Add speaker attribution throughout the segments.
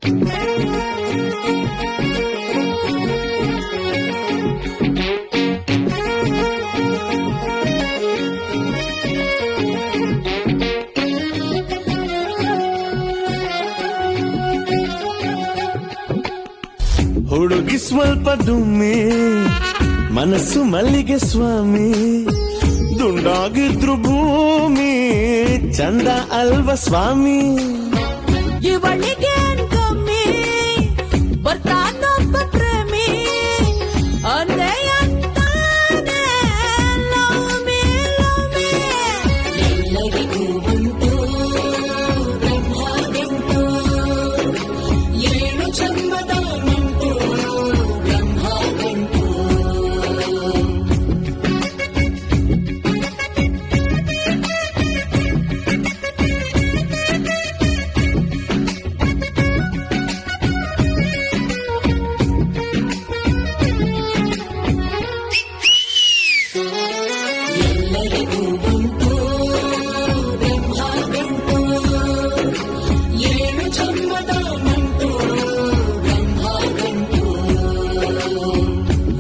Speaker 1: ಹುಡುಗಿ ಸ್ವಲ್ಪ ದುಮ್ಮಿ ಮನಸ್ಸು ಮಲ್ಲಿಗೆ ಸ್ವಾಮಿ ದುಂಡಾಗಿದ್ರು ಭೂಮಿ ಚಂದ ಅಲ್ವ ಸ್ವಾಮಿ
Speaker 2: ಇವಳಿಗೆ ಕಮ್ಮಿ ಬರ್ತಾನೊಬ್ಬ ಪ್ರೇಮಿ ಅಂದೇ ಅಂತಾನೆ ಲವ್ ಮೀ ಎಲ್ಲರಿಗೂ ಉಂಟು ಬ್ರಹ್ಮಗಂಟು ಏನು ಜನ್ಮದ ನಂಟು ಬ್ರಹ್ಮಗಂಟು ಎಲ್ಲರಿಗೂ ಉಂಟು ಬ್ರಹ್ಮಗಂಟು ಏನು ಜನ್ಮದ ನಂಟು ಬ್ರಹ್ಮಗಂಟು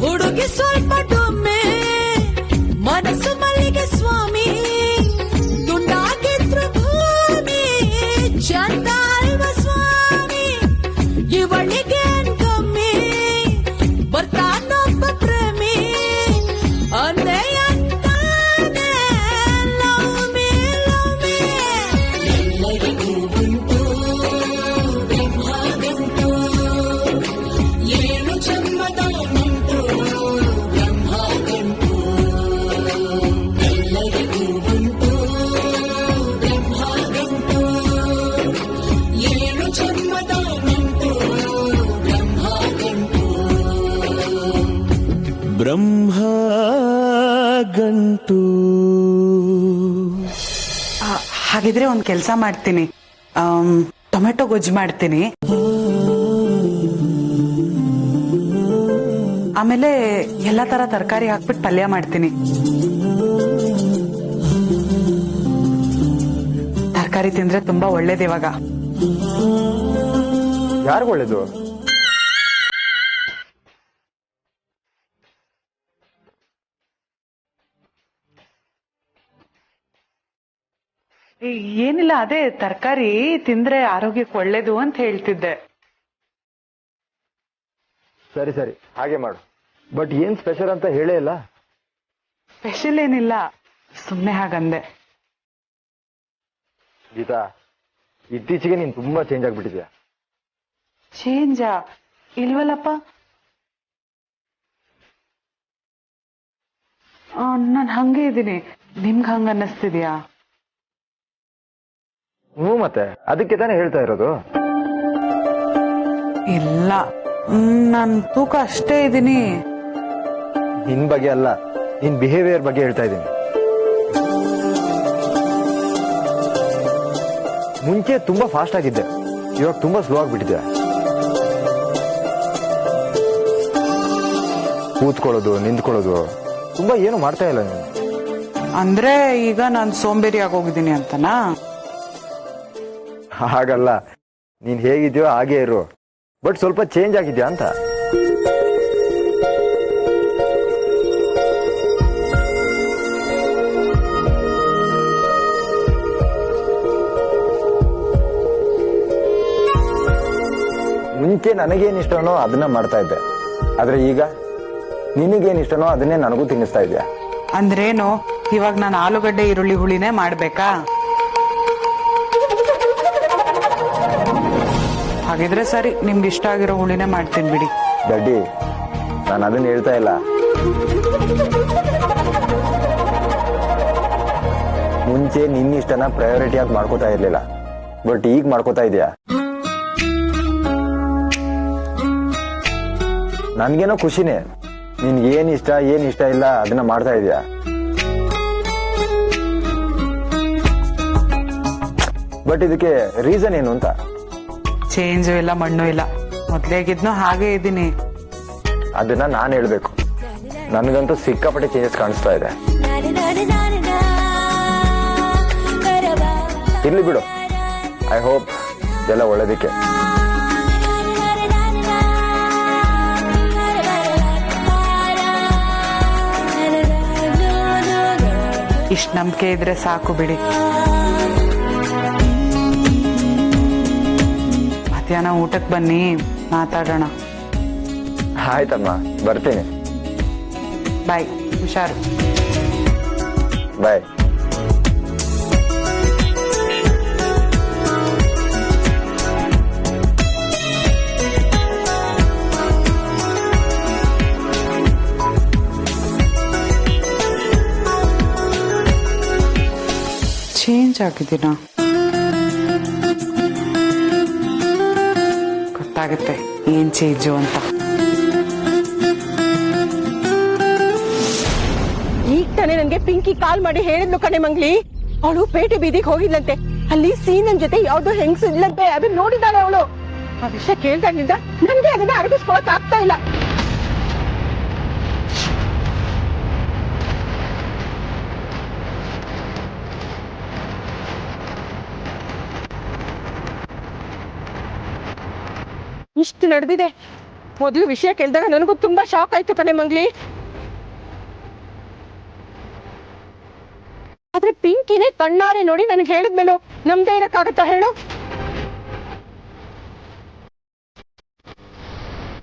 Speaker 2: ಹುಡುಗಿ ಸ್ವಲ್ಪ ಡುಮ್ಮೆ ಮನಸ್ಸು ಮಲ್ಲಿಗೆ ಸ್ವಾಮಿ ದುಂಡಾಗಿದ್ರು ಭೂಮಿ ಚಂದ ಅಲ್ವ ಸ್ವಾಮಿ ಇವಳಿಗೆ ಕಮ್ಮಿ ಬರ್ತಾನೊಬ್ಬ ಪ್ರೇಮಿ ಅಂದೇ ಅಂತಾನೆ ಲವ್ ಮೀ ಎಲ್ಲರಿಗೂ ಉಂಟು ಬ್ರಹ್ಮಗಂಟು ಏನು ಜನ್ಮದ ನಂಟು ಬ್ರಹ್ಮಗಂಟು ಎಲ್ಲರಿಗೂ ಉಂಟು ಬ್ರಹ್ಮಗಂಟು ಏನು ಜನ್ಮದ ನಂಟು ಬ್ರಹ್ಮಗಂಟು
Speaker 1: ಬ್ರಹ್ಮಗಂಟು.
Speaker 3: ಹಾಗಿದ್ರೆ ಒಂದ್ ಕೆಲ್ಸ ಮಾಡ್ತೀನಿ, ಟೊಮೆಟೊ ಗೊಜ್ಜು ಮಾಡ್ತೀನಿ, ಆಮೇಲೆ ಎಲ್ಲಾ ತರ ತರಕಾರಿ ಹಾಕ್ಬಿಟ್ಟು ಪಲ್ಯ ಮಾಡ್ತೀನಿ. ತರಕಾರಿ ತಿಂದ್ರೆ ತುಂಬಾ ಒಳ್ಳೇದು ಇವಾಗ.
Speaker 4: ಯಾರಿಗೂ ಒಳ್ಳೇದು?
Speaker 3: ಏನಿಲ್ಲ, ಅದೇ ತರಕಾರಿ ತಿಂದ್ರೆ ಆರೋಗ್ಯಕ್ಕೆ ಒಳ್ಳೇದು ಅಂತ ಹೇಳ್ತಿದ್ದೆ.
Speaker 4: ಸರಿ ಸರಿ, ಹಾಗೆ ಮಾಡು. ಬಟ್ ಏನ್ ಸ್ಪೆಷಲ್ ಅಂತ ಹೇಳೇ ಇಲ್ಲ.
Speaker 3: ಸ್ಪೆಷಲ್ ಏನಿಲ್ಲ, ಸುಮ್ನೆ ಹಾಗಂದೆ.
Speaker 4: ಗೀತಾ, ಇತ್ತೀಚೆಗೆ ನೀನ್ ತುಂಬಾ ಚೇಂಜ್ ಆಗ್ಬಿಟ್ಟಿದ್ಯಾ.
Speaker 3: ಚೇಂಜಾ? ಇಲ್ವಲ್ಲಪ್ಪ. ನಾನ್ ಹಂಗೆ ಇದ್ದೀನಿ, ನಿಮ್ಗೆ ಹಂಗ ಅನ್ನಿಸ್ತಿದ್ಯಾ?
Speaker 4: ಹ್ಞೂ, ಮತ್ತೆ ಅದಕ್ಕೆ ತಾನೇ ಹೇಳ್ತಾ ಇರೋದು.
Speaker 3: ಇಲ್ಲ, ನಾನ್ ತೂಕ ಅಷ್ಟೇ ಇದ್ದೀನಿ.
Speaker 4: ನಿನ್ ಬಗ್ಗೆ ಅಲ್ಲ, ನಿನ್ ಬಿಹೇವಿಯರ್ ಬಗ್ಗೆ ಹೇಳ್ತಾ ಇದ್ದೀನಿ. ಮುಂಚೆ ತುಂಬಾ ಫಾಸ್ಟ್ ಆಗಿದ್ದೆ, ಇವಾಗ ತುಂಬಾ ಸ್ಲೋ ಆಗ್ಬಿಟ್ಟಿದ್ದೆ. ಕೂತ್ಕೊಳ್ಳೋದು, ನಿಂತ್ಕೊಳ್ಳೋದು, ತುಂಬಾ ಏನು ಮಾಡ್ತಾ ಇಲ್ಲ ನೀನು.
Speaker 3: ಅಂದ್ರೆ ಈಗ ನಾನ್ ಸೋಂಬೇರಿ ಆಗೋಗಿದ್ದೀನಿ ಅಂತನಾ?
Speaker 4: ಹಾಗಲ್ಲ, ನೀನ್ ಹೇಗಿದ್ಯೋ ಹಾಗೆ ಇರು, ಬಟ್ ಸ್ವಲ್ಪ ಚೇಂಜ್ ಆಗಿದ್ಯಾ ಅಂತ. ಮುಂಚೆ ನನಗೇನ್ ಇಷ್ಟನೋ ಅದನ್ನ ಮಾಡ್ತಾ ಇದ್ದೆ, ಆದ್ರೆ ಈಗ ನಿನಗೇನ್ ಇಷ್ಟನೋ ಅದನ್ನೇ ನನಗೂ ತಿನ್ನಿಸ್ತಾ ಇದ್ಯಾ.
Speaker 3: ಅಂದ್ರೇನು, ಇವಾಗ ನಾನು ಆಲೂಗಡ್ಡೆ ಈರುಳ್ಳಿ ಹುಳಿನೇ ಮಾಡ್ಬೇಕಾ? ಹಾಗಿದ್ರೆ ಸರಿ, ನಿಮ್ಗೆ ಇಷ್ಟ ಆಗಿರೋ ಹುಳಿನೇ ಮಾಡ್ತೀನಿ ಬಿಡಿ.
Speaker 4: ದಡ್ಡಿ, ನಾನು ಅದನ್ನ ಹೇಳ್ತಾ ಇಲ್ಲ. ಮುಂಚೆ ನಿನ್ನ ಇಷ್ಟನ ಪ್ರಯಾರಿಟಿ ಆಗಿ ಮಾಡ್ಕೋತಾ ಇರ್ಲಿಲ್ಲ, ಬಟ್ ಈಗ ಮಾಡ್ಕೋತಾ ಇದೀಯಾ. ನನ್ಗೇನೋ ಖುಷಿನೇ, ನಿನ್ಗೆ ಏನ್ ಇಷ್ಟ ಇಲ್ಲ ಅದನ್ನ ಮಾಡ್ತಾ ಇದೀಯಾ. ಬಟ್ ಇದಕ್ಕೆ ರೀಸನ್ ಏನು ಅಂತ?
Speaker 3: ಚೇಂಜು ಇಲ್ಲ, ಮಣ್ಣು ಇಲ್ಲ, ಮೊದ್ಲೇಗಿದ್ನೋ ಹಾಗೆ ಇದ್ದೀನಿ.
Speaker 4: ಅದನ್ನ ನಾನ್ ಹೇಳ್ಬೇಕು. ನನ್ಗಂತೂ ಸಿಕ್ಕಾಪಟ್ಟೆ ಚೇಂಜಸ್ ಕಾಣಿಸ್ತಾ ಇದೆ. ಇರ್ಲಿ ಬಿಡು, ಐ ಹೋಪ್ ಇದೆಲ್ಲ ಒಳ್ಳೇದಕ್ಕೆ.
Speaker 3: ಇಷ್ಟ ನಂಬಿಕೆ ಇದ್ರೆ ಸಾಕು ಬಿಡಿ. ಮಧ್ಯಾಹ್ನ ಊಟಕ್ಕೆ ಬನ್ನಿ, ಮಾತಾಡೋಣ.
Speaker 4: ಆಯ್ತಮ್ಮ, ಬರ್ತೀನಿ.
Speaker 3: ಬಾಯ್, ಹುಷಾರು.
Speaker 4: ಬಾಯ್.
Speaker 3: ಚೇಂಜ್ ಆಗಿದ್ದೀನ? ಗೊತ್ತಾಗುತ್ತೆ ಏನ್ ಚೇಂಜು ಅಂತ.
Speaker 5: ಈಗ ತಾನೇ ನನ್ಗೆ ಪಿಂಕಿ ಕಾಲ್ ಮಾಡಿ ಹೇಳಿದ್ಲು ಕಣೆ ಮಂಗ್ಲಿ, ಅವಳು ಪೇಟೆ ಬೀದಿಗೆ ಹೋಗಿದ್ಲಂತೆ. ಅಲ್ಲಿ ಸೀನನ್ ಜೊತೆ ಯಾವ್ದೋ ಹೆಂಗಸು ಇಲ್ಲಂತೆ, ಅದನ್ನ ನೋಡಿದಾಳೆ ಅವಳು. ಆ ವಿಷಯ ಕೇಳ್ದಾಗಿಂದ ನನ್ಗೆ ಅದನ್ನ ಅರಗಿಸ್ಕೊಳಕ್ ಆಗ್ತಾ ಇಲ್ಲ. ಇಷ್ಟು ನಡೆದಿದೆ. ಮೊದಲು ವಿಷಯ ಕೇಳಿದಾಗ ನನಗೂ ತುಂಬಾ ಶಾಕ್ ಆಯ್ತು ಕಣೆ ಮಂಗ್ಲಿ. ಆದ್ರೆ ಪಿಂಕಿನೇ ಕಣ್ಣಾರೆ ನೋಡಿ ನನಗೆ ಹೇಳಿದ್ಮೇಲೂ ನಮ್ದೇ ಇರಕ್ಕಾಗತ್ತಾ ಹೇಳು?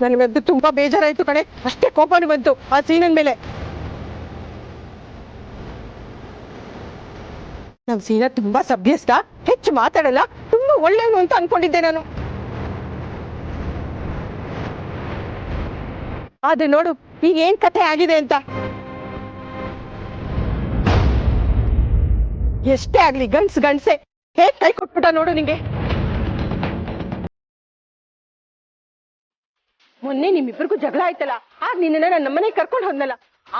Speaker 5: ನನಗಂತೂ ತುಂಬಾ ಬೇಜಾರಾಯ್ತು ಕಣೆ, ಅಷ್ಟೇ ಕೋಪನೂ ಬಂತು ಆ ಸೀನನ್ ಮೇಲೆ. ನಮ್ ಸೀನ ತುಂಬಾ ಸಭ್ಯಸ್ಥ, ಹೆಚ್ಚು ಮಾತಾಡಲ್ಲ, ತುಂಬಾ ಒಳ್ಳೆಯವನು ಅಂತ ಅನ್ಕೊಂಡಿದ್ದೆ ನಾನು. ಆದ್ರೆ ನೋಡು ಈಗ ಏನ್ ಕಥೆ ಆಗಿದೆ ಅಂತ. ಎಷ್ಟೇ ಆಗ್ಲಿ ಗಂಡ್ಸೆ ಹೇಗ್ ಕೈ ಕೊಟ್ಬಿಟ್ಟ ನೋಡು ನಿಂಗೆ. ಮೊನ್ನೆ ನಿಮ್ಮಿಬ್ಬರಿಗೂ ಜಗಳ ಆಯ್ತಲ್ಲ, ಆಗ ನಿನ್ನ ನನ್ನ ನಮ್ಮನೆಗೆ ಕರ್ಕೊಂಡು ಹೋದ್ನಲ್ಲ,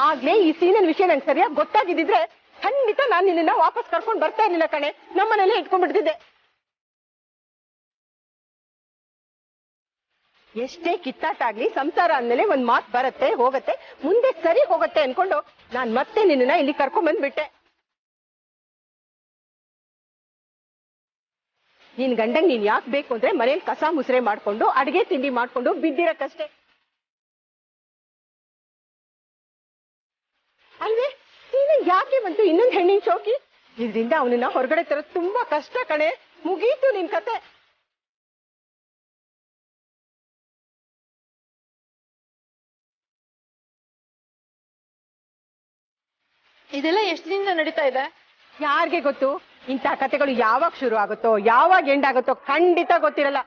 Speaker 5: ಆಗ್ಲೇ ಈ ಸೀನನ್ ವಿಷಯ ನಂಗೆ ಸರಿಯಾಗಿ ಗೊತ್ತಾಗಿದ್ದಿದ್ರೆ ಖಂಡಿತ ನಾನ್ ನಿನ್ನ ವಾಪಸ್ ಕರ್ಕೊಂಡು ಬರ್ತಾ ಇರ್ಲಿಲ್ಲ ಕಣೆ, ನಮ್ಮನೇಲೆ ಇಟ್ಕೊಂಡ್ಬಿಡ್ತಿದ್ದೆ. ಎಷ್ಟೇ ಕಿತ್ತಾಟ ಆಗ್ಲಿ ಸಂಸಾರ ಅಂದ್ಮೇಲೆ ಒಂದ್ ಮಾತು ಬರತ್ತೆ ಹೋಗತ್ತೆ, ಮುಂದೆ ಸರಿ ಹೋಗತ್ತೆ ಅನ್ಕೊಂಡು ನಾನ್ ಮತ್ತೆ ನಿನ್ನ ಇಲ್ಲಿ ಕರ್ಕೊಂಡ್ ಬಂದ್ಬಿಟ್ಟೆ. ನಿನ್ ಗಂಡಂಗ್ ನೀನ್ ಯಾಕೆ ಬೇಕು ಅಂದ್ರೆ ಮನೇಲಿ ಕಸ ಮುಸ್ರೆ ಮಾಡ್ಕೊಂಡು ಅಡಿಗೆ ತಿಂಡಿ ಮಾಡ್ಕೊಂಡು ಬಿದ್ದಿರಕ್ಕಷ್ಟೇ ಅಲ್ವೇ? ನೀನು ಯಾಕೆ ಬಂತು ಇನ್ನೊಂದ್ ಹೆಣ್ಣಿನ ಶೋಕಿ? ಇದ್ರಿಂದ ಅವನನ್ನ ಹೊರಗಡೆ ತರೋದು ತುಂಬಾ ಕಷ್ಟ ಕಣೆ. ಮುಗೀತು ನಿನ್ ಕತೆ.
Speaker 6: ಇದೆಲ್ಲ ಎಷ್ಟು ದಿನ ನಡೀತಾ ಇದೆ?
Speaker 5: ಯಾರಿಗೆ ಗೊತ್ತು? ಇಂಥ ಕತೆಗಳು ಯಾವಾಗ ಶುರು ಆಗುತ್ತೋ ಯಾವಾಗ ಎಂಡ್ ಆಗುತ್ತೋ ಖಂಡಿತ ಗೊತ್ತಿರಲ್ಲ.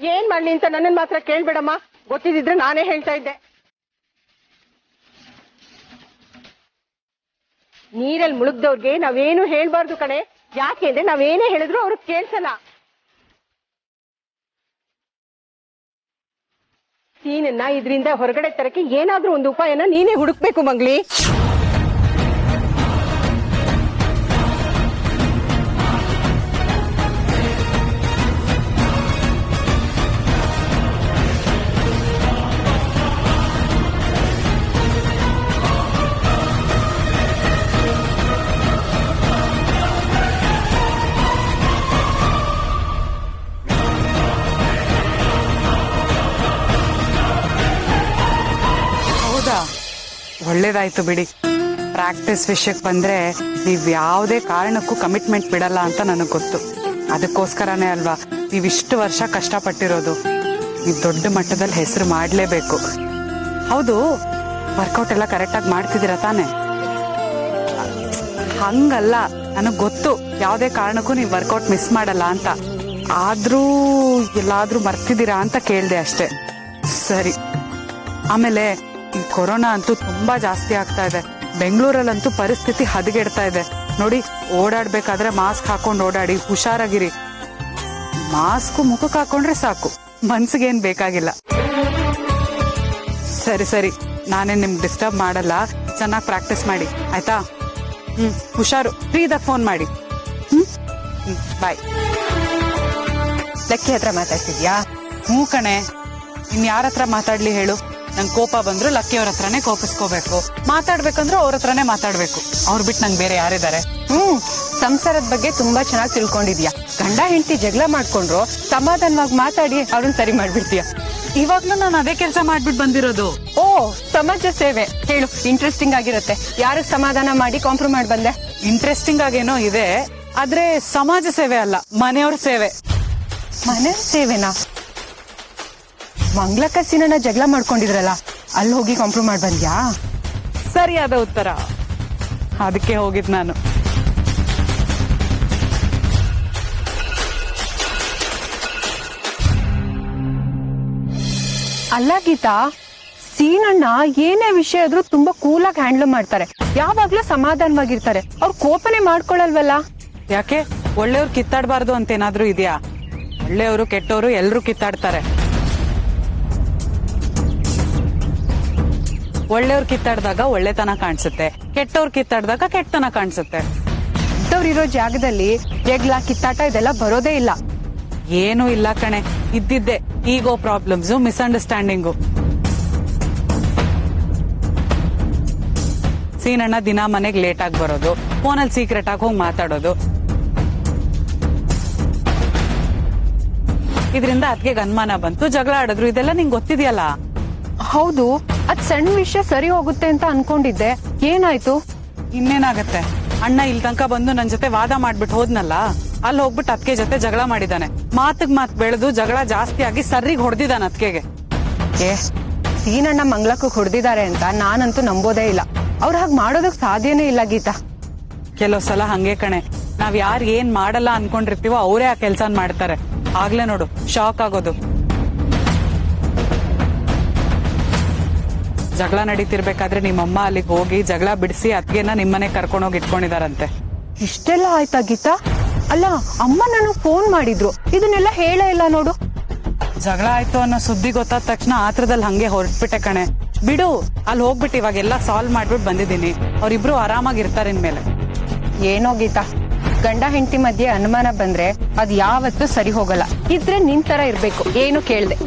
Speaker 5: ಏನ್ ಮಾಡ್ಲಿ ಅಂತ ನನ್ನನ್ ಮಾತ್ರ ಕೇಳ್ಬೇಡಮ್ಮ, ಗೊತ್ತಿದ್ರೆ ನಾನೇ ಹೇಳ್ತಾ ಇದ್ದೆ. ನೀರಲ್ಲಿ ಮುಳುಗ್ದವ್ರಿಗೆ ನಾವೇನು ಹೇಳ್ಬಾರ್ದು ಕಣೆ, ಯಾಕೆಂದ್ರೆ ನಾವೇನೇ ಹೇಳಿದ್ರು ಅವ್ರಿಗೆ ಕೇಳ್ಸಲ್ಲ. ನೀನನ್ನ ಇದರಿಂದ ಹೊರಗಡೆ ತರಕ್ಕೆ ಏನಾದ್ರೂ ಒಂದು ಉಪಾಯನ ನೀನೇ ಹುಡುಕ್ಬೇಕು ಮಂಗ್ಲಿ.
Speaker 3: ಒಳ್ಳೇದಾಯ್ತು ಬಿಡಿ. ಪ್ರಾಕ್ಟೀಸ್ ವಿಷಯಕ್ಕೆ ಬಂದ್ರೆ ನೀವ್ ಯಾವುದೇ ಕಾರಣಕ್ಕೂ ಕಮಿಟ್ಮೆಂಟ್ ಬಿಡಲ್ಲ ಅಂತ ನನಗ್ ಗೊತ್ತು. ಅದಕ್ಕೋಸ್ಕರನೇ ಅಲ್ವಾ ನೀವಿಷ್ಟು ವರ್ಷ ಕಷ್ಟಪಟ್ಟಿರೋದು. ನೀವ್ ದೊಡ್ಡ ಮಟ್ಟದಲ್ಲಿ ಹೆಸರು ಮಾಡ್ಲೇಬೇಕು. ಹೌದು, ವರ್ಕೌಟ್ ಎಲ್ಲ ಕರೆಕ್ಟ್ ಆಗಿ ಮಾಡ್ತಿದ್ದೀರಾ ತಾನೆ? ಹಂಗಲ್ಲ, ನನಗ್ ಗೊತ್ತು ಯಾವುದೇ ಕಾರಣಕ್ಕೂ ನೀವ್ ವರ್ಕೌಟ್ ಮಿಸ್ ಮಾಡಲ್ಲ ಅಂತ. ಆದ್ರೂ ಎಲ್ಲಾದ್ರೂ ಮರ್ತಿದ್ದೀರಾ ಅಂತ ಕೇಳ್ದೆ ಅಷ್ಟೇ. ಸರಿ. ಆಮೇಲೆ ಈ ಕೊರೋನಾ ಅಂತೂ ತುಂಬಾ ಜಾಸ್ತಿ ಆಗ್ತಾ ಇದೆ. ಬೆಂಗಳೂರಲ್ಲಂತೂ ಪರಿಸ್ಥಿತಿ ಹದಗೆಡ್ತಾ ಇದೆ ನೋಡಿ. ಓಡಾಡ್ಬೇಕಾದ್ರೆ ಮಾಸ್ಕ್ ಹಾಕೊಂಡು ಓಡಾಡಿ, ಹುಷಾರಾಗಿರಿ. ಮಾಸ್ಕ್ ಮುಖಕ್ಕೆ ಹಾಕೊಂಡ್ರೆ ಸಾಕು, ಮನ್ಸಿಗೇನ್ ಬೇಕಾಗಿಲ್ಲ. ಸರಿ ಸರಿ, ನಾನೇ ನಿಮ್ಗೆ ಡಿಸ್ಟರ್ಬ್ ಮಾಡಲ್ಲ. ಚೆನ್ನಾಗಿ ಪ್ರಾಕ್ಟೀಸ್ ಮಾಡಿ ಆಯ್ತಾ? ಹುಷಾರು. ಫ್ರೀ ಇದ್ದಾಗ ಫೋನ್ ಮಾಡಿ. ಬಾಯ್.
Speaker 5: ಲಕ್ಕಿ ಹತ್ರ ಮಾತಾಡ್ತಿದ್ಯಾ?
Speaker 3: ಹ್ಞೂ ಕಣೆ, ಇನ್ ಯಾರ ಹತ್ರ ಮಾತಾಡ್ಲಿ ಹೇಳು? ನಂಗೆ ಕೋಪ ಬಂದ್ರು ಲಕ್ಕಿ ಅವ್ರ ಹತ್ರನೇ ಕೋಪಿಸ್ಕೋಬೇಕು, ಮಾತಾಡ್ಬೇಕಂದ್ರೆ ಅವ್ರ ಹತ್ರನೇ ಮಾತಾಡ್ಬೇಕು. ಅವ್ರು ಬಿಟ್ಟು ನಂಗೆ ಬೇರೆ ಯಾರಿದ್ದಾರೆ?
Speaker 5: ಸಂಸಾರದ ಬಗ್ಗೆ ತುಂಬಾ ಚೆನ್ನಾಗಿ ತಿಳ್ಕೊಂಡಿದ್ಯಾ. ಗಂಡ ಹೆಂಡತಿ ಜಗಳ ಮಾಡ್ಕೊಂಡ್ರು ಸಮಾಧಾನವಾಗಿ ಮಾತಾಡಿ ಅವ್ರನ್ನ ಸರಿ ಮಾಡ್ಬಿಡ್ತೀಯ.
Speaker 3: ಇವಾಗ್ಲೂ ನಾನು ಅದೇ ಕೆಲಸ ಮಾಡ್ಬಿಟ್ಟು ಬಂದಿರೋದು.
Speaker 5: ಓ, ಸಮಾಜ ಸೇವೆ ಹೇಳು, ಇಂಟ್ರೆಸ್ಟಿಂಗ್ ಆಗಿರುತ್ತೆ. ಯಾರಿಗೆ ಸಮಾಧಾನ ಮಾಡಿ ಕಾಂಪ್ರಮೈಸ್ ಮಾಡಿ ಬಂದೆ?
Speaker 3: ಇಂಟ್ರೆಸ್ಟಿಂಗ್ ಆಗೇನೋ ಇದೆ, ಆದ್ರೆ ಸಮಾಜ ಸೇವೆ ಅಲ್ಲ, ಮನೆಯವ್ರ ಸೇವೆ.
Speaker 5: ಮನೆ ಸೇವೆನಾ? ಮಂಗ್ಲಕ್ಕ ಸೀನಣ್ಣ ಜಗಳ ಮಾಡ್ಕೊಂಡಿದ್ರಲ್ಲ, ಅಲ್ಲಿ ಹೋಗಿ ಕಾಂಪ್ರಮೈಸ್ ಮಾಡಿ ಬಂದ್ಯಾ?
Speaker 3: ಸರಿಯಾದ ಉತ್ತರ. ಅದಕ್ಕೆ ಹೋಗಿದ್ ನಾನು.
Speaker 5: ಅಲ್ಲ ಗೀತಾ, ಸೀನಣ್ಣ ಏನೇ ವಿಷಯ ಆದ್ರೂ ತುಂಬಾ ಕೂಲಾಗಿ ಹ್ಯಾಂಡಲ್ ಮಾಡ್ತಾರೆ, ಯಾವಾಗ್ಲೂ ಸಮಾಧಾನವಾಗಿರ್ತಾರೆ. ಅವ್ರು ಕೋಪನೆ ಮಾಡ್ಕೊಳಲ್ವಲ್ಲ?
Speaker 3: ಯಾಕೆ ಒಳ್ಳೆಯವ್ರು ಕಿತ್ತಾಡಬಾರ್ದು ಅಂತ ಏನಾದ್ರೂ ಇದೆಯಾ? ಒಳ್ಳೆಯವರು ಕೆಟ್ಟವರು ಎಲ್ರು ಕಿತ್ತಾಡ್ತಾರೆ. ಒಳ್ಳೆಯವ್ರು ಕಿತ್ತಾಡ್ದಾಗ ಒಳ್ಳೆತನ ಕಾಣಿಸುತ್ತೆ, ಕೆಟ್ಟವ್ರು ಕಿತ್ತಾಡ್ದಾಗ ಕೆಟ್ಟತನ ಕಾಣಿಸುತ್ತೆ.
Speaker 5: ಇರೋ ಜಾಗದಲ್ಲಿ ಜಗಳ ಕಿತ್ತಾಟ ಇದೆಲ್ಲ ಬರೋದೇ ಇಲ್ಲ.
Speaker 3: ಏನೂ ಇಲ್ಲ ಕಣೆ, ಇದ್ದಿದ್ದೆ ಈಗೋ ಪ್ರಾಬ್ಲಮ್ಸ್, ಮಿಸ್ಅಂಡರ್ಸ್ಟ್ಯಾಂಡಿಂಗು. ಸೀನಣ್ಣ ದಿನ ಮನೆಗ್ ಲೇಟ್ ಆಗಿ ಬರೋದು, ಫೋನಲ್ಲಿ ಸೀಕ್ರೆಟ್ ಆಗಿ ಹೋಗಿ ಮಾತಾಡೋದು, ಇದರಿಂದ ಅದಕ್ಕೆ ಅನುಮಾನ ಬಂತು, ಜಗಳ ಆಡಿದ್ರು. ಇದೆಲ್ಲ ನಿಂಗೆ ಗೊತ್ತಿದೆಯಲ್ಲ.
Speaker 5: ಹೌದು, ಅದ್ ಸಣ್ಣ ವಿಷಯ ಸರಿ ಹೋಗುತ್ತೆ ಅಂತ ಅನ್ಕೊಂಡಿದ್ದೆ. ಏನಾಯ್ತು?
Speaker 3: ಇನ್ನೇನಾಗತ್ತೆ, ಅಣ್ಣ ಇಲ್ಲಿ ತನಕ ಬಂದು ನನ್ ಜೊತೆ ವಾದ ಮಾಡ್ಬಿಟ್ಟು ಹೋದ್ನಲ್ಲ, ಅಲ್ಲಿ ಹೋಗ್ಬಿಟ್ಟು ಅದ್ಕೆ ಜೊತೆ ಜಗಳ ಮಾಡಿದಾನೆ. ಮಾತಿಗೆ ಮಾತು ಬೆಳೆದು ಜಗಳ ಜಾಸ್ತಿ ಆಗಿ ಸರ್ರಿಗೆ ಹೊಡೆದಿದ್ದಾನೆ ಅದ್ಕೆಗೆ.
Speaker 5: ಏ, ಸೀನಣ್ಣ ಮಂಗ್ಲಕ್ಕೂ ಹೊಡೆದಿದ್ದಾರೆ ಅಂತ ನಾನಂತೂ ನಂಬೋದೇ ಇಲ್ಲ. ಅವ್ರು ಹಾಗೆ ಮಾಡೋದಕ್ ಸಾಧ್ಯನೇ ಇಲ್ಲ ಗೀತಾ.
Speaker 3: ಕೆಲವು ಸಲ ಹಂಗೆ ಕಣೆ, ನಾವ್ ಯಾರು ಏನ್ ಮಾಡಲ್ಲ ಅನ್ಕೊಂಡಿರ್ತೀವೋ ಅವರೇ ಆ ಕೆಲ್ಸ ಮಾಡ್ತಾರೆ. ಆಗ್ಲೇ ನೋಡು ಶಾಕ್ ಆಗೋದು. ಜಗಳ ನಡೀತಿರ್ಬೇಕಾದ್ರೆ ನಿಮ್ಮಮ್ಮ ಅಲ್ಲಿಗೆ ಹೋಗಿ ಜಗಳ ಬಿಡಿಸಿ ಅದ್ಗೆನ ನಿಮ್ಮನೆ ಕರ್ಕೊಂಡೋಗಿ ಇಟ್ಕೊಂಡಿದಾರಂತೆ.
Speaker 5: ಇಷ್ಟೆಲ್ಲ ಆಯ್ತಾ ಗೀತಾ? ಅಲ್ಲ, ಅಮ್ಮ ನಾನು ಫೋನ್ ಮಾಡಿದ್ರು, ಇದನ್ನೆಲ್ಲ ಹೇಳೇ ಇಲ್ಲ ನೋಡು.
Speaker 3: ಜಗಳ ಆಯ್ತು ಅನ್ನೋ ಸುದ್ದಿ ಗೊತ್ತಾದ ತಕ್ಷಣ ಆತ್ರದಲ್ಲಿ ಹಂಗೆ ಹೊರಟ್ಬಿಟ್ಟೆ ಕಣೆ. ಬಿಡು, ಅಲ್ಲಿ ಹೋಗ್ಬಿಟ್ಟು ಇವಾಗೆಲ್ಲ ಸಾಲ್ವ್ ಮಾಡ್ಬಿಟ್ಟು ಬಂದಿದ್ದೀನಿ. ಅವ್ರಿಬ್ರು ಆರಾಮಾಗಿರ್ತಾರೆ ಇನ್ಮೇಲೆ.
Speaker 5: ಏನೋ ಗೀತಾ, ಗಂಡ ಹೆಂಡತಿ ಮಧ್ಯೆ ಅನುಮಾನ ಬಂದ್ರೆ ಅದ್ ಯಾವತ್ತೂ ಸರಿ ಹೋಗಲ್ಲ. ಇದ್ರೆ ನಿನ್ ತರ ಇರ್ಬೇಕು, ಏನು ಕೇಳ್ದೆ.